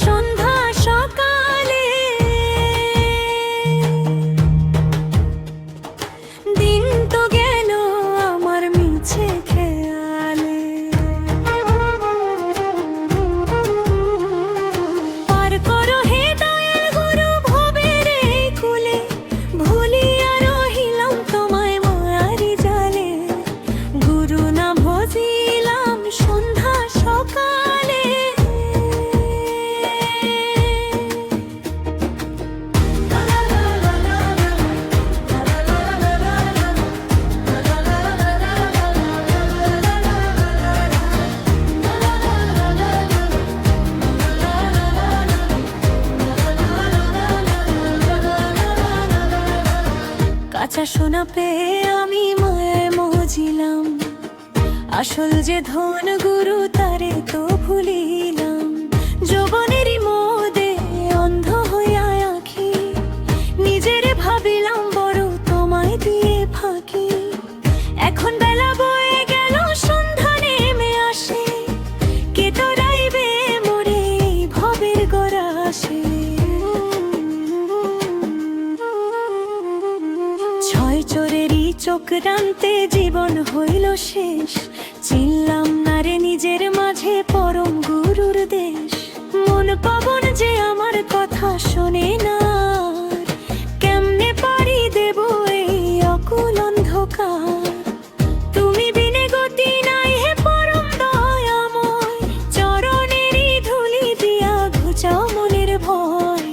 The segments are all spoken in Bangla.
সন্ধ্যা সকালে, দিন তো গেল আমার মিছে খেয়ালে। পার করো হে দয়াল গুরু ভবের এই কুলে, ভুলিয়া রহিলাম তোমায় মায়ারি জালে। গুরু না ভজিলাম সন্ধ্যা সকালে। কাঁচা সোনা পেয়ে আমি মায়ায় মজিলাম, আসল যে ধন গুরু তারে তো ভুলিলাম। যৌবনেরই মোদে অন্ধ হইয়া আঁখি, নিজের ভাবিলাম বড় তোমায় দিয়ে ফাঁকি। এখন বেলা বয়ে গেল সন্ধ্যা নেমে আসে, কে তোরাইবে মোরে এই ভবের গরাসে। ছয় চোরেরই চক্রান্তে জীবন হইল শেষ, চিনলাম না রে নিজের মাঝে পরম গুরুর দেশ। মন পাবন যে আমার কথা শোনে না, কেমনে পারি দেব এই অকুল অন্ধকার। তুমি বিনে গতি নাই হে পরম দয়াময়, চরণেরই ধুলি দিয়া ঘুচাও মনের ভয়।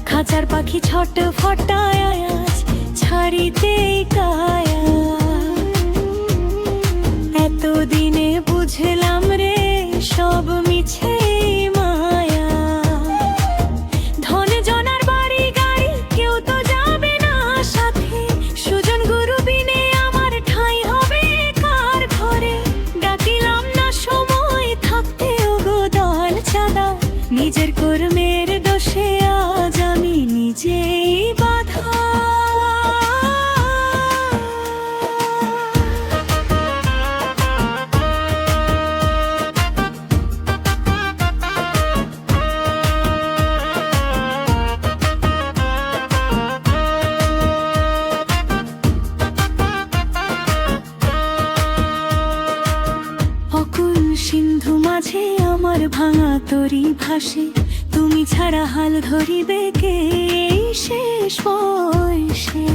খাঁচার পাখি ছট ফটায় আজ ছাড়িতে কায়া, এতদিনে বুঝলাম রে সব মিছে মায়া। ধন জনার বাড়ি গাড়ি কেউ তো যাবে না সাথে, সুজন গুরু বিনে আমার ঠাঁই হবে কার ঘরে। ডাকিলাম না সময় থাকতে ওগো দয়াল চাঁদা, নিজের কর্মের দোষে আজ আমি নিজেই বাধা। অকুল সিন্ধু মাঝে আমার ভাঙা তরি ভাসে, তুমি ছাড়া হাল ধরিবে কে এই শেষ বয়সে।